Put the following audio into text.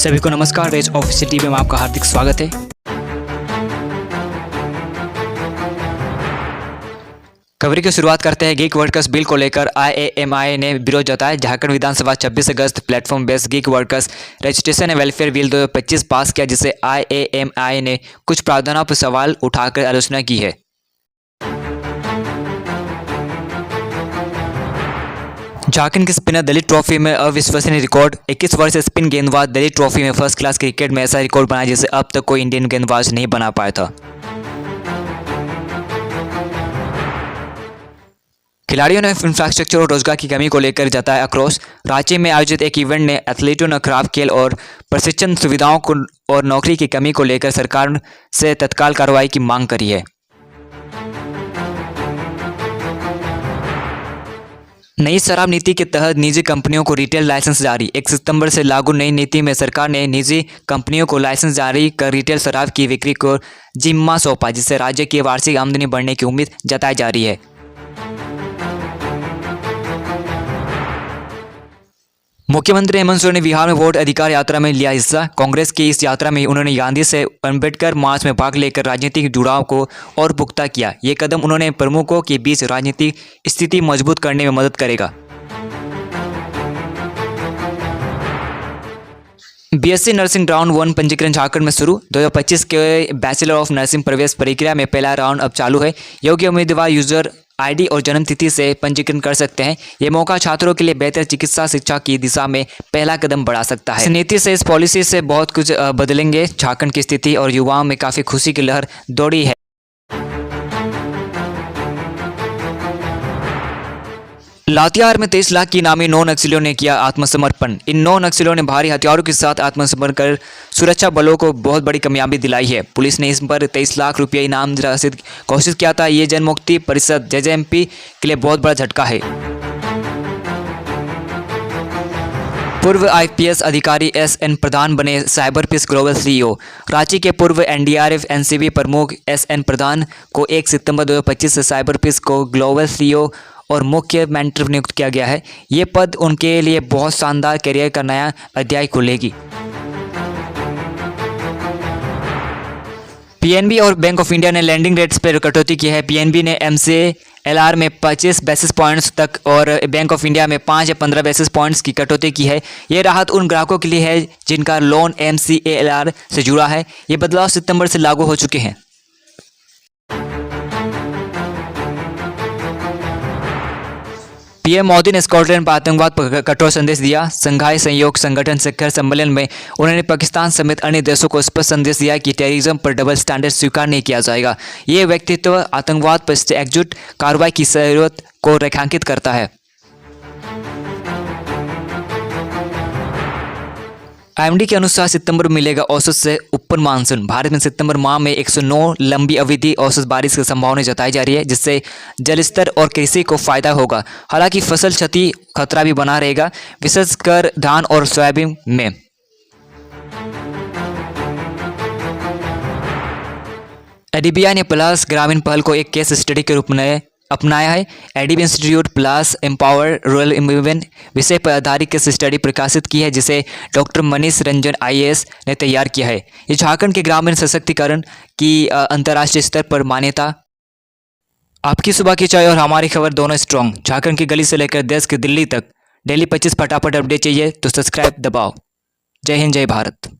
सभी को नमस्कार। रेज ऑफिशियल टीवी में आपका हार्दिक स्वागत है। खबर की शुरुआत करते हैं। गीग वर्कर्स बिल को लेकर आईएएमआई ने विरोध जताया। झारखंड विधानसभा 26 अगस्त platform based gig workers registration and welfare bill 2025 pass किया, जिसे आईएएमआई ने कुछ प्रावधानों पर सवाल उठाकर आलोचना की है। झारखंड के स्पिनर दलित ट्रॉफी में अविश्वसनीय रिकॉर्ड। 21 वर्ष स्पिन गेंदबाज दलित ट्रॉफी में फर्स्ट क्लास क्रिकेट में ऐसा रिकॉर्ड बनाया जिसे अब तक कोई इंडियन गेंदबाज नहीं बना पाया था। खिलाड़ियों ने इंफ्रास्ट्रक्चर और रोजगार की कमी को लेकर जताया आक्रोश। रांची में आयोजित एक इवेंट ने एथलीटों ने खराब खेल और प्रशिक्षण सुविधाओं को और नौकरी की कमी को लेकर सरकार से तत्काल कार्रवाई की मांग करी है। नई शराब नीति के तहत निजी कंपनियों को रिटेल लाइसेंस जारी। 1 सितंबर से लागू नई नीति में सरकार ने निजी कंपनियों को लाइसेंस जारी कर रिटेल शराब की बिक्री को जिम्मा सौंपा, जिससे राज्य की वार्षिक आमदनी बढ़ने की उम्मीद जताई जा रही है। मुख्यमंत्री हेमंत सोरेन ने बिहार में वोट अधिकार यात्रा में लिया हिस्सा। कांग्रेस की इस यात्रा में उन्होंने गांधी से अम्बेडकर मार्च में भाग लेकर राजनीतिक जुड़ाव को और पुख्ता किया। ये कदम उन्होंने प्रमुखों के बीच राजनीतिक स्थिति मजबूत करने में मदद करेगा। बीएससी नर्सिंग राउंड 1 पंजीकरण झारखंड में शुरू। 2025 के बैचलर ऑफ नर्सिंग प्रवेश प्रक्रिया में पहला राउंड अब चालू है। योग्य उम्मीदवार यूजर आईडी और जन्म तिथि से पंजीकरण कर सकते हैं। ये मौका छात्रों के लिए बेहतर चिकित्सा शिक्षा की दिशा में पहला कदम बढ़ा सकता है। इस नीति से, इस पॉलिसी से बहुत कुछ बदलेंगे झारखंड की स्थिति और युवाओं में काफ़ी खुशी की लहर दौड़ी है। लातेहार में 23 लाख की इनामी 9 नक्सलियों ने किया आत्मसमर्पण। इन 9 नक्सलियों ने भारी हथियारों के साथ आत्मसमर्पण कर सुरक्षा बलों को बहुत बड़ी कामयाबी दिलाई है। पुलिस ने इस पर 23 लाख रुपये इनाम राशि घोषित किया था। ये जनमुक्ति परिषद जेजेएमपी के लिए बहुत बड़ा झटका है। पूर्व आईपीएस अधिकारी एसएन प्रधान बने cyber peace global CEO. Ranchi के पूर्व एनडीआरएफ एनसीबी प्रमुख एसएन प्रधान को 1 सितंबर 2025 से साइबर पीस को ग्लोबल सीईओ और मुख्य मेंटर नियुक्त किया गया है। ये पद उनके लिए बहुत शानदार करियर का नया अध्याय खोलेगी। पीएनबी और बैंक ऑफ इंडिया ने लैंडिंग रेट्स पर कटौती की है। पीएनबी ने एमसीएलआर में 25 बेसिस पॉइंट्स तक और बैंक ऑफ इंडिया में 5 या 15 बेसिस पॉइंट्स की कटौती की है। ये राहत उन ग्राहकों के लिए है जिनका लोन एमसीएलआर से जुड़ा है। ये बदलाव सितंबर से लागू हो चुके हैं। पीएम मोदी ने स्कॉटलैंड पर आतंकवाद पर कठोर संदेश दिया। संघाई सहयोग संगठन शिखर सम्मेलन में उन्होंने पाकिस्तान समेत अन्य देशों को स्पष्ट संदेश दिया कि टेररिज्म पर डबल स्टैंडर्ड स्वीकार नहीं किया जाएगा। ये व्यक्तित्व आतंकवाद पर एकजुट कार्रवाई की जरूरत को रेखांकित करता है। आईएमडी के अनुसार सितंबर में मिलेगा औसत से ऊपर मानसून। भारत में सितंबर माह में 109 लंबी अवधि औसत बारिश की संभावना जताई जा रही है, जिससे जलस्तर और कृषि को फायदा होगा। हालांकि फसल क्षति खतरा भी बना रहेगा, विशेषकर धान और सोयाबीन में। एडीबीआई ने प्लस ग्रामीण पहल को एक केस स्टडी के रूप में अपनाया है। ADB institute plus empower rural women विषय पर आधारित केस स्टडी प्रकाशित की है, जिसे डॉक्टर मनीष रंजन आईएएस ने तैयार किया है। ये झारखंड के ग्रामीण सशक्तिकरण की अंतर्राष्ट्रीय स्तर पर मान्यता। आपकी सुबह की चाय और हमारी खबर दोनों स्ट्रॉन्ग। झारखंड की गली से लेकर देश की दिल्ली तक डेली 25 फटाफट अपडेट चाहिए तो सब्सक्राइब दबाओ। जय हिंद, जय भारत।